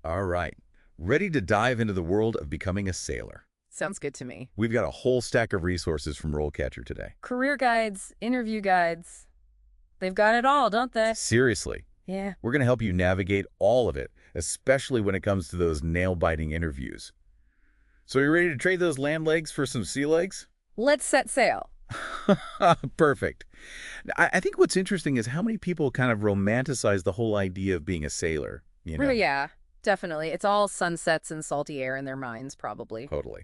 All right. Ready to dive into the world of becoming a sailor? Sounds good to me. We've got a whole stack of resources from RoleCatcher today. Career guides, interview guides. They've got it all, don't they? Seriously, Yeah. we're going to help you navigate all of it, especially when it comes to those nail-biting interviews. So you ready to trade those land legs for some sea legs? Let's set sail. Perfect. I think what's interesting is how many people kind of romanticize the whole idea of being a sailor, you Oh, know? yeah, definitely. It's all sunsets and salty air in their minds, probably. Totally.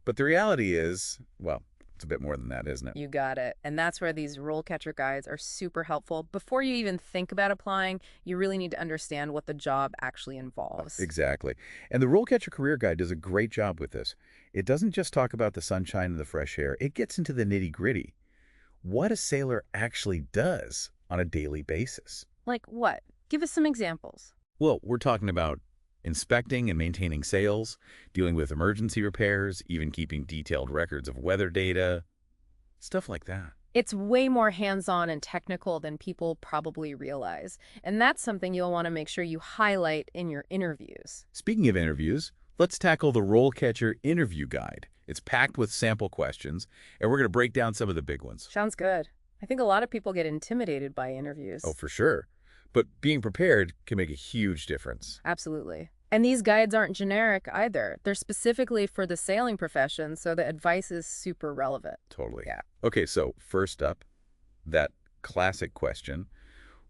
But the reality is, well, it's a bit more than that, isn't it? You got it. And that's where these role catcher guides are super helpful. Before you even think about applying, you really need to understand what the job actually involves. Exactly. And the RoleCatcher Career Guide does a great job with this. It doesn't just talk about the sunshine and the fresh air. It gets into the nitty-gritty. What a sailor actually does on a daily basis. Like what? Give us some examples. Well, we're talking about inspecting and maintaining sails, dealing with emergency repairs, even keeping detailed records of weather data, stuff like that. It's way more hands-on and technical than people probably realize. And that's something you'll want to make sure you highlight in your interviews. Speaking of interviews, let's tackle the RoleCatcher Interview Guide. It's packed with sample questions, and we're going to break down some of the big ones. Sounds good. I think a lot of people get intimidated by interviews. Oh, for sure. But being prepared can make a huge difference. Absolutely. And these guides aren't generic either. They're specifically for the sailing profession, so the advice is super relevant. Totally. Yeah. Okay, so first up, that classic question,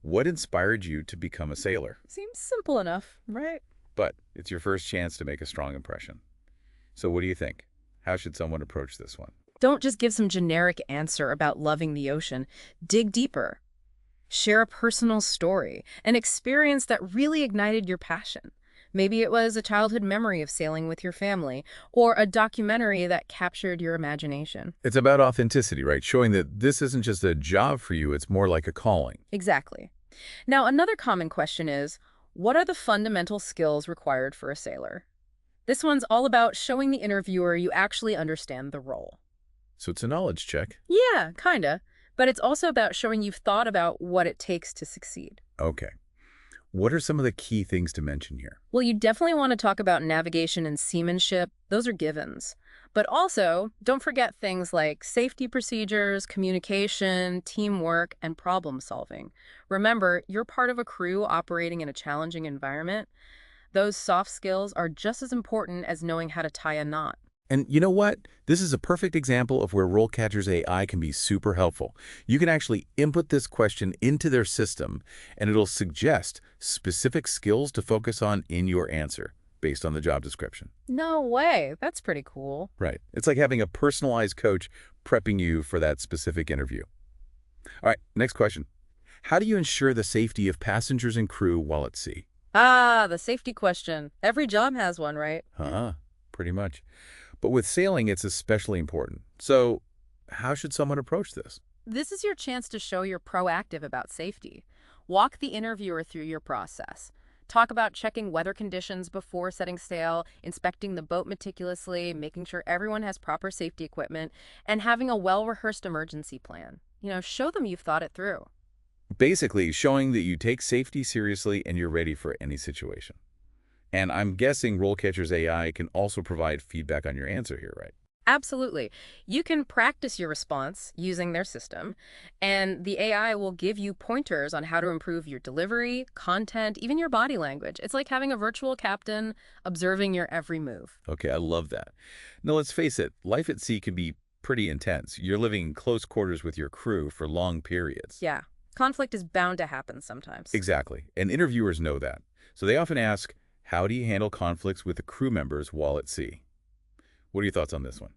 what inspired you to become a sailor? Seems simple enough, right? But it's your first chance to make a strong impression. So what do you think? How should someone approach this one? Don't just give some generic answer about loving the ocean. Dig deeper. Share a personal story, an experience that really ignited your passion. Maybe it was a childhood memory of sailing with your family, or a documentary that captured your imagination. It's about authenticity, right? Showing that this isn't just a job for you, it's more like a calling. Exactly. Now, another common question is, what are the fundamental skills required for a sailor? This one's all about showing the interviewer you actually understand the role. So it's a knowledge check. Yeah, kinda. But it's also about showing you've thought about what it takes to succeed. Okay. What are some of the key things to mention here? Well, you definitely want to talk about navigation and seamanship. Those are givens. But also, don't forget things like safety procedures, communication, teamwork, and problem solving. Remember, you're part of a crew operating in a challenging environment. Those soft skills are just as important as knowing how to tie a knot. And you know what? This is a perfect example of where RoleCatcher's AI can be super helpful. You can actually input this question into their system, and it'll suggest specific skills to focus on in your answer based on the job description. No way. That's pretty cool. Right. It's like having a personalized coach prepping you for that specific interview. All right, next question. How do you ensure the safety of passengers and crew while at sea? Ah, the safety question. Every job has one, right? Pretty much. But with sailing, it's especially important. So how should someone approach this? This is your chance to show you're proactive about safety. Walk the interviewer through your process. Talk about checking weather conditions before setting sail, inspecting the boat meticulously, making sure everyone has proper safety equipment, and having a well-rehearsed emergency plan. Show them you've thought it through. Basically, showing that you take safety seriously and you're ready for any situation. And I'm guessing RoleCatcher's AI can also provide feedback on your answer here, right? Absolutely. You can practice your response using their system, and the AI will give you pointers on how to improve your delivery, content, even your body language. It's like having a virtual captain observing your every move. Okay, I love that. Now, let's face it, life at sea can be pretty intense. You're living in close quarters with your crew for long periods. Yeah, conflict is bound to happen sometimes. Exactly, and interviewers know that. So they often ask, how do you handle conflicts with the crew members while at sea? What are your thoughts on this one?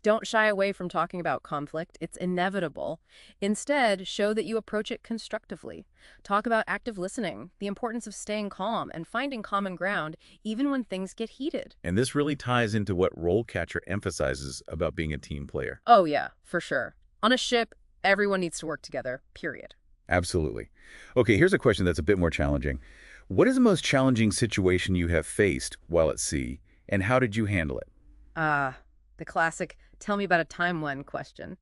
Don't shy away from talking about conflict. It's inevitable. Instead, show that you approach it constructively. Talk about active listening, the importance of staying calm and finding common ground, even when things get heated. And this really ties into what RoleCatcher emphasizes about being a team player. Oh, yeah, for sure. On a ship, everyone needs to work together, period. Absolutely. Okay, here's a question that's a bit more challenging. What is the most challenging situation you have faced while at sea, and how did you handle it? The classic, tell me about a time when question.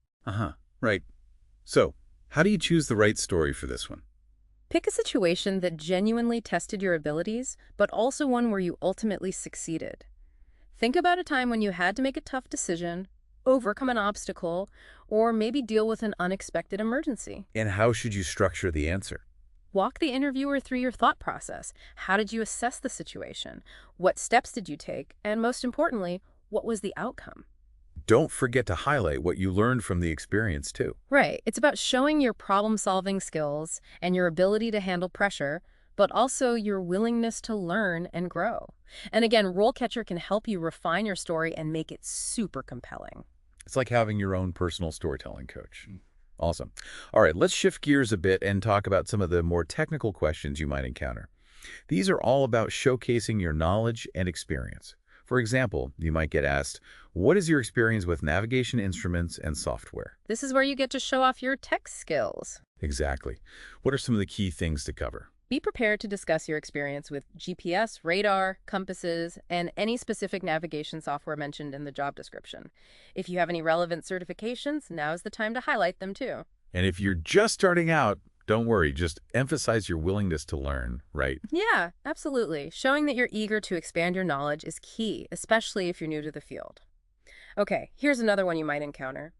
Right. So, how do you choose the right story for this one? Pick a situation that genuinely tested your abilities, but also one where you ultimately succeeded. Think about a time when you had to make a tough decision, overcome an obstacle, or maybe deal with an unexpected emergency. And how should you structure the answer? Walk the interviewer through your thought process. How did you assess the situation? What steps did you take? And most importantly, what was the outcome? Don't forget to highlight what you learned from the experience, too. Right. It's about showing your problem-solving skills and your ability to handle pressure, but also your willingness to learn and grow. And again, RoleCatcher can help you refine your story and make it super compelling. It's like having your own personal storytelling coach. Awesome. All right, let's shift gears a bit and talk about some of the more technical questions you might encounter. These are all about showcasing your knowledge and experience. For example, you might get asked, what is your experience with navigation instruments and software? This is where you get to show off your tech skills. Exactly. What are some of the key things to cover? Be prepared to discuss your experience with GPS, radar, compasses, and any specific navigation software mentioned in the job description. If you have any relevant certifications, now's the time to highlight them too. And if you're just starting out, don't worry, just emphasize your willingness to learn, right? Yeah, absolutely. Showing that you're eager to expand your knowledge is key, especially if you're new to the field. Okay, here's another one you might encounter.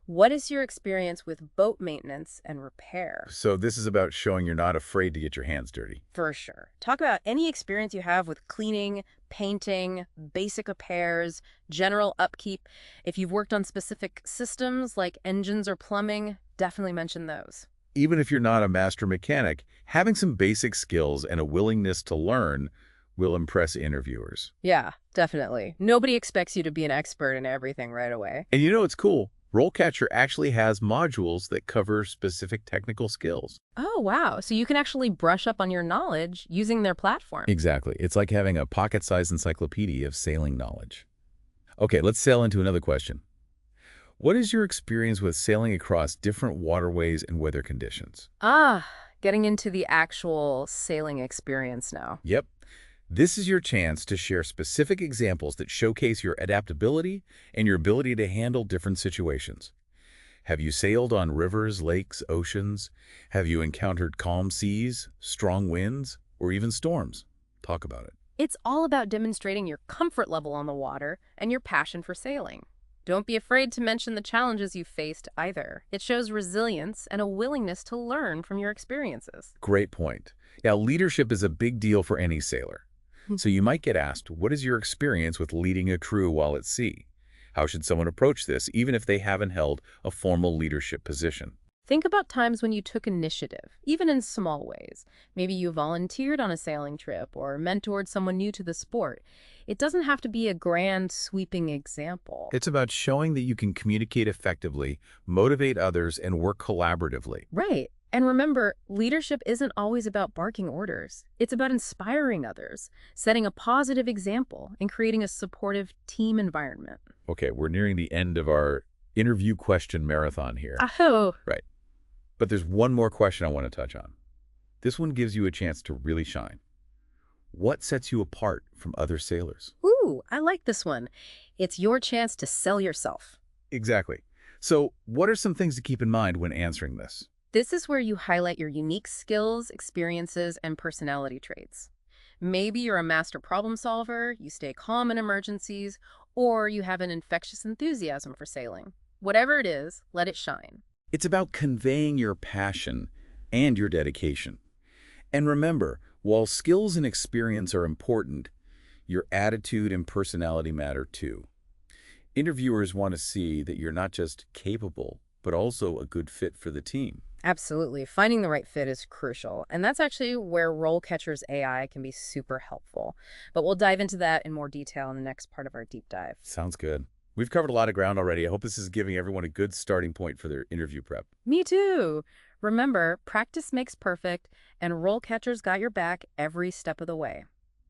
What is your experience with boat maintenance and repair? So this is about showing you're not afraid to get your hands dirty. For sure. Talk about any experience you have with cleaning, painting, basic repairs, general upkeep. If you've worked on specific systems like engines or plumbing, definitely mention those. Even if you're not a master mechanic, having some basic skills and a willingness to learn will impress interviewers. Yeah, definitely. Nobody expects you to be an expert in everything right away. And you know what's cool? RoleCatcher actually has modules that cover specific technical skills. Oh, wow. So you can actually brush up on your knowledge using their platform. Exactly. It's like having a pocket-sized encyclopedia of sailing knowledge. Okay, let's sail into another question. What is your experience with sailing across different waterways and weather conditions? Getting into the actual sailing experience now. Yep. This is your chance to share specific examples that showcase your adaptability and your ability to handle different situations. Have you sailed on rivers, lakes, oceans? Have you encountered calm seas, strong winds, or even storms? Talk about it. It's all about demonstrating your comfort level on the water and your passion for sailing. Don't be afraid to mention the challenges you faced either. It shows resilience and a willingness to learn from your experiences. Great point. Yeah, leadership is a big deal for any sailor. So you might get asked, what is your experience with leading a crew while at sea? How should someone approach this, even if they haven't held a formal leadership position? Think about times when you took initiative, even in small ways. Maybe you volunteered on a sailing trip or mentored someone new to the sport. It doesn't have to be a grand, sweeping example. It's about showing that you can communicate effectively, motivate others, and work collaboratively. Right. And remember, leadership isn't always about barking orders. It's about inspiring others, setting a positive example, and creating a supportive team environment. Okay, we're nearing the end of our interview question marathon here. Oh. Right. But there's one more question I want to touch on. This one gives you a chance to really shine. What sets you apart from other sailors? Ooh, I like this one. It's your chance to sell yourself. Exactly. So what are some things to keep in mind when answering this? This is where you highlight your unique skills, experiences, and personality traits. Maybe you're a master problem solver, you stay calm in emergencies, or you have an infectious enthusiasm for sailing. Whatever it is, let it shine. It's about conveying your passion and your dedication. And remember, while skills and experience are important, your attitude and personality matter too. Interviewers want to see that you're not just capable, but also a good fit for the team. Absolutely. Finding the right fit is crucial. And that's actually where RoleCatcher's AI can be super helpful. But we'll dive into that in more detail in the next part of our deep dive. Sounds good. We've covered a lot of ground already. I hope this is giving everyone a good starting point for their interview prep. Me too. Remember, practice makes perfect, and RoleCatcher's got your back every step of the way.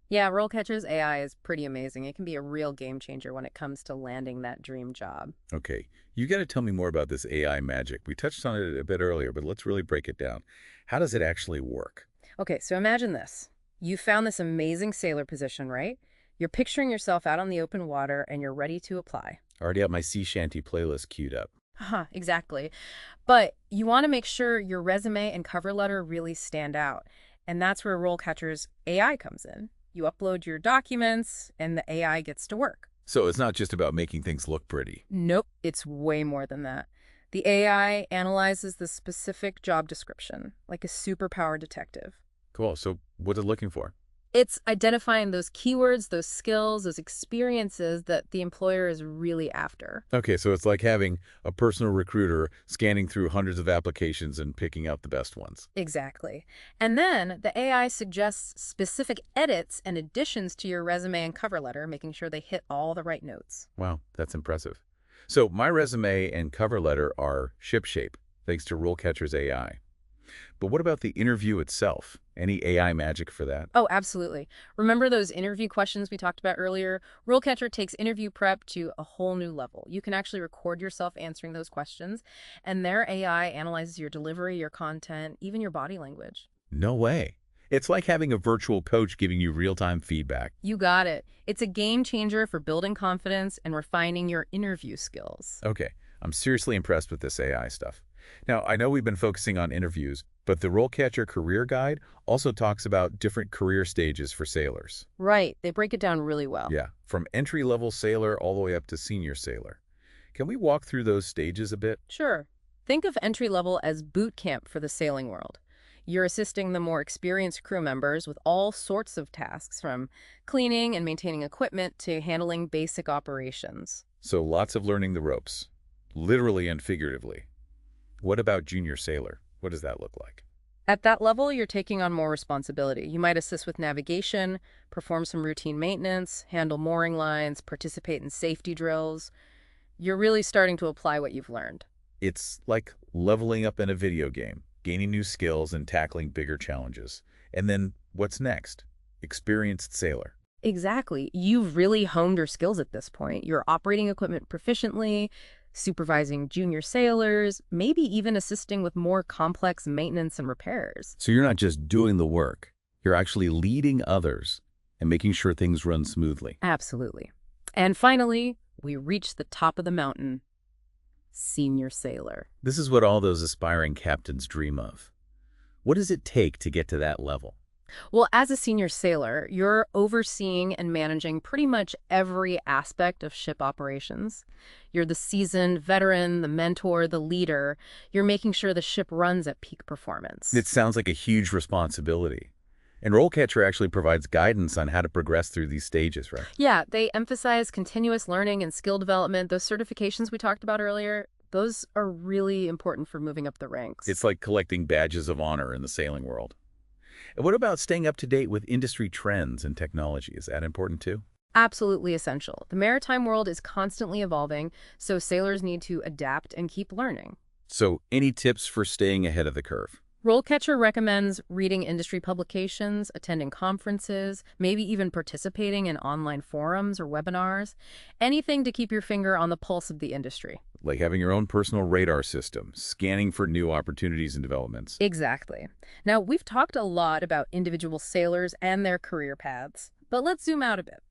Yeah, RoleCatcher's AI is pretty amazing. It can be a real game changer when it comes to landing that dream job. Okay, you got to tell me more about this AI magic. We touched on it a bit earlier, but let's really break it down. How does it actually work? Okay, so imagine this. You found this amazing sailor position, right? You're picturing yourself out on the open water, and you're ready to apply. I already have my sea shanty playlist queued up. Exactly. But you want to make sure your resume and cover letter really stand out. And that's where RoleCatcher's AI comes in. You upload your documents, and the AI gets to work. So it's not just about making things look pretty. Nope, it's way more than that. The AI analyzes the specific job description, like a superpower detective. Cool. So what are they looking for? It's identifying those keywords, those skills, those experiences that the employer is really after. Okay, so it's like having a personal recruiter scanning through hundreds of applications and picking out the best ones. Exactly. And then the AI suggests specific edits and additions to your resume and cover letter, making sure they hit all the right notes. Wow, that's impressive. So my resume and cover letter are shipshape, thanks to RoleCatcher's AI. But what about the interview itself? Any AI magic for that? Oh, absolutely. Remember those interview questions we talked about earlier? RoleCatcher takes interview prep to a whole new level. You can actually record yourself answering those questions, and their AI analyzes your delivery, your content, even your body language. No way. It's like having a virtual coach giving you real-time feedback. You got it. It's a game changer for building confidence and refining your interview skills. Okay, I'm seriously impressed with this AI stuff. Now, I know we've been focusing on interviews, but the RoleCatcher Career Guide also talks about different career stages for sailors. Right. They break it down really well. Yeah, from entry-level sailor all the way up to senior sailor. Can we walk through those stages a bit? Sure. Think of entry level as boot camp for the sailing world. You're assisting the more experienced crew members with all sorts of tasks, from cleaning and maintaining equipment to handling basic operations. So lots of learning the ropes, literally and figuratively. What about junior sailor? What does that look like? At that level, you're taking on more responsibility. You might assist with navigation, perform some routine maintenance, handle mooring lines, participate in safety drills. You're really starting to apply what you've learned. It's like leveling up in a video game, gaining new skills and tackling bigger challenges. And then what's next? Experienced sailor. Exactly. You've really honed your skills at this point. You're operating equipment proficiently, supervising junior sailors, maybe even assisting with more complex maintenance and repairs. So you're not just doing the work, you're actually leading others and making sure things run smoothly. Absolutely. And finally, we reach the top of the mountain. Senior sailor. This is what all those aspiring captains dream of. What does it take to get to that level? Well, as a senior sailor, you're overseeing and managing pretty much every aspect of ship operations. You're the seasoned veteran, the mentor, the leader. You're making sure the ship runs at peak performance. It sounds like a huge responsibility. And RoleCatcher actually provides guidance on how to progress through these stages, right? Yeah, they emphasize continuous learning and skill development. Those certifications we talked about earlier, those are really important for moving up the ranks. It's like collecting badges of honor in the sailing world. And what about staying up to date with industry trends and technology? Is that important too? Absolutely essential. The maritime world is constantly evolving, so sailors need to adapt and keep learning. So any tips for staying ahead of the curve? RoleCatcher recommends reading industry publications, attending conferences, maybe even participating in online forums or webinars, anything to keep your finger on the pulse of the industry. Like having your own personal radar system, scanning for new opportunities and developments. Exactly. Now, we've talked a lot about individual sailors and their career paths, but let's zoom out a bit.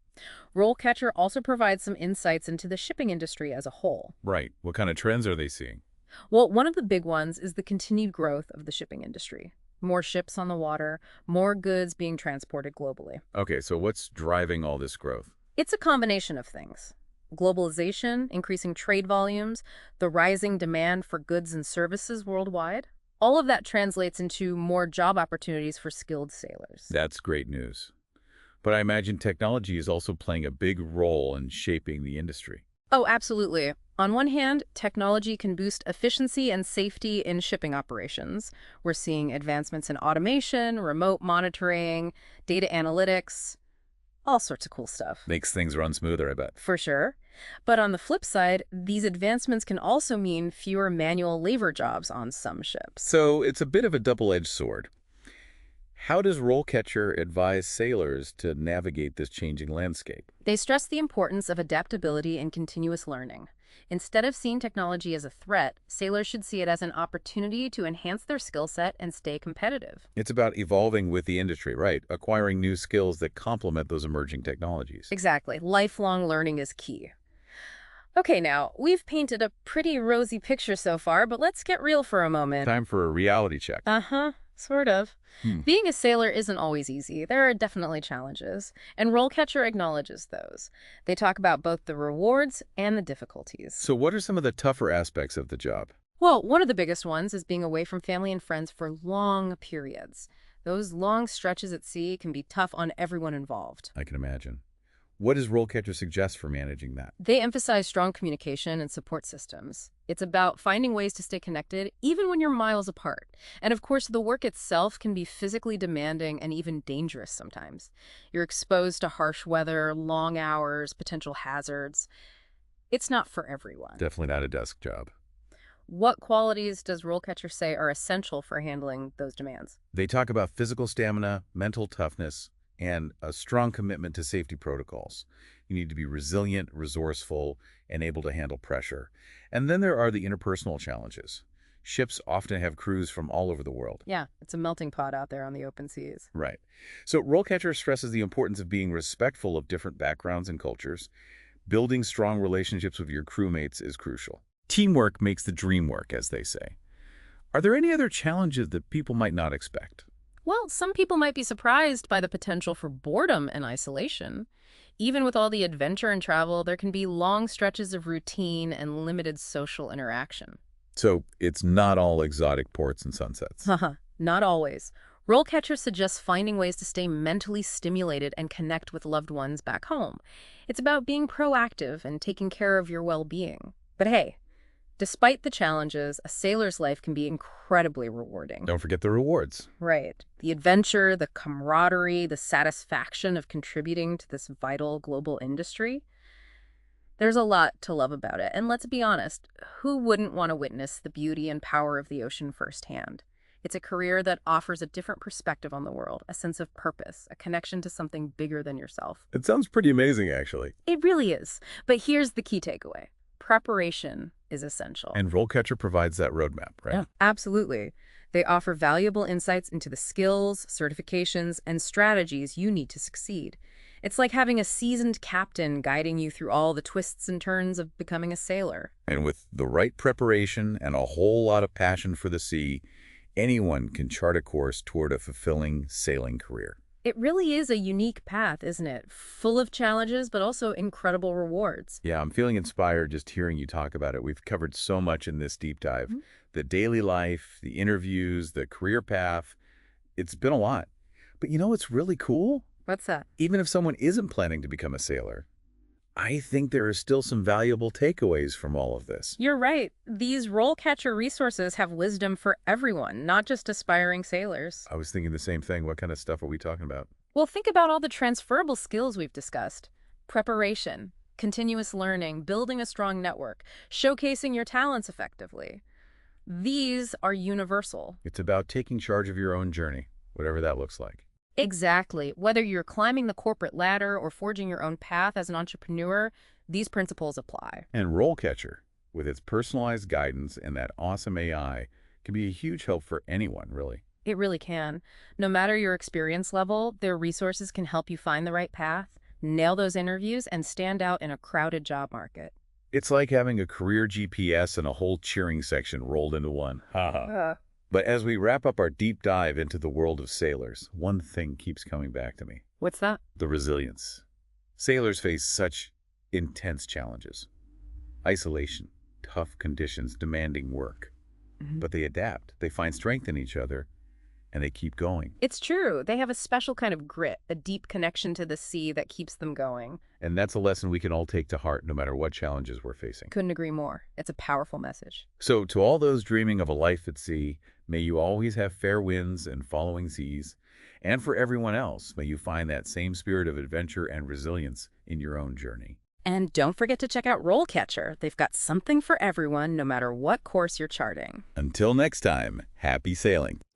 RoleCatcher also provides some insights into the shipping industry as a whole. Right. What kind of trends are they seeing? Well, one of the big ones is the continued growth of the shipping industry. More ships on the water, more goods being transported globally. Okay, so what's driving all this growth? It's a combination of things. Globalization, increasing trade volumes, the rising demand for goods and services worldwide. All of that translates into more job opportunities for skilled sailors. That's great news. But I imagine technology is also playing a big role in shaping the industry. Oh, absolutely. On one hand, technology can boost efficiency and safety in shipping operations. We're seeing advancements in automation, remote monitoring, data analytics, all sorts of cool stuff. Makes things run smoother, I bet. For sure. But on the flip side, these advancements can also mean fewer manual labor jobs on some ships. So it's a bit of a double-edged sword. How does RoleCatcher advise sailors to navigate this changing landscape? They stress the importance of adaptability and continuous learning. Instead of seeing technology as a threat, sailors should see it as an opportunity to enhance their skill set and stay competitive. It's about evolving with the industry, right? Acquiring new skills that complement those emerging technologies. Exactly. Lifelong learning is key. Okay, now, we've painted a pretty rosy picture so far, but let's get real for a moment. Time for a reality check. Uh-huh, sort of. Hmm. Being a sailor isn't always easy. There are definitely challenges, and RoleCatcher acknowledges those. They talk about both the rewards and the difficulties. So what are some of the tougher aspects of the job? Well, one of the biggest ones is being away from family and friends for long periods. Those long stretches at sea can be tough on everyone involved. I can imagine. What does RoleCatcher suggest for managing that? They emphasize strong communication and support systems. It's about finding ways to stay connected even when you're miles apart. And of course, the work itself can be physically demanding and even dangerous sometimes. You're exposed to harsh weather, long hours, potential hazards. It's not for everyone. Definitely not a desk job. What qualities does RoleCatcher say are essential for handling those demands? They talk about physical stamina, mental toughness, and a strong commitment to safety protocols. You need to be resilient, resourceful, and able to handle pressure. And then there are the interpersonal challenges. Ships often have crews from all over the world. Yeah, it's a melting pot out there on the open seas. Right. So RoleCatcher stresses the importance of being respectful of different backgrounds and cultures. Building strong relationships with your crewmates is crucial. Teamwork makes the dream work, as they say. Are there any other challenges that people might not expect? Well, some people might be surprised by the potential for boredom and isolation. Even with all the adventure and travel, there can be long stretches of routine and limited social interaction. So it's not all exotic ports and sunsets. Haha, not always. RoleCatcher suggests finding ways to stay mentally stimulated and connect with loved ones back home. It's about being proactive and taking care of your well-being. But hey, despite the challenges, a sailor's life can be incredibly rewarding. Don't forget the rewards. Right. The adventure, the camaraderie, the satisfaction of contributing to this vital global industry. There's a lot to love about it. And let's be honest, who wouldn't want to witness the beauty and power of the ocean firsthand? It's a career that offers a different perspective on the world, a sense of purpose, a connection to something bigger than yourself. It sounds pretty amazing, actually. It really is. But here's the key takeaway. Preparation is essential. And RoleCatcher provides that roadmap, right? Yeah, absolutely. They offer valuable insights into the skills, certifications, and strategies you need to succeed. It's like having a seasoned captain guiding you through all the twists and turns of becoming a sailor. And with the right preparation and a whole lot of passion for the sea, anyone can chart a course toward a fulfilling sailing career. It really is a unique path, isn't it? Full of challenges, but also incredible rewards. Yeah, I'm feeling inspired just hearing you talk about it. We've covered so much in this deep dive. The daily life, the interviews, the career path. It's been a lot. But you know what's really cool? What's that? Even if someone isn't planning to become a sailor, I think there are still some valuable takeaways from all of this. You're right. These RoleCatcher resources have wisdom for everyone, not just aspiring sailors. I was thinking the same thing. What kind of stuff are we talking about? Well, think about all the transferable skills we've discussed. Preparation, continuous learning, building a strong network, showcasing your talents effectively. These are universal. It's about taking charge of your own journey, whatever that looks like. Exactly. Whether you're climbing the corporate ladder or forging your own path as an entrepreneur, these principles apply. And RoleCatcher, with its personalized guidance and that awesome AI, can be a huge help for anyone, really. It really can. No matter your experience level, their resources can help you find the right path, nail those interviews, and stand out in a crowded job market. It's like having a career GPS and a whole cheering section rolled into one. Haha. But as we wrap up our deep dive into the world of sailors, one thing keeps coming back to me. What's that? The resilience. Sailors face such intense challenges. Isolation, tough conditions, demanding work. But they adapt, they find strength in each other, and they keep going. It's true. They have a special kind of grit, a deep connection to the sea that keeps them going. And that's a lesson we can all take to heart no matter what challenges we're facing. Couldn't agree more. It's a powerful message. So to all those dreaming of a life at sea, may you always have fair winds and following seas. And for everyone else, may you find that same spirit of adventure and resilience in your own journey. And don't forget to check out RoleCatcher. They've got something for everyone, no matter what course you're charting. Until next time, happy sailing.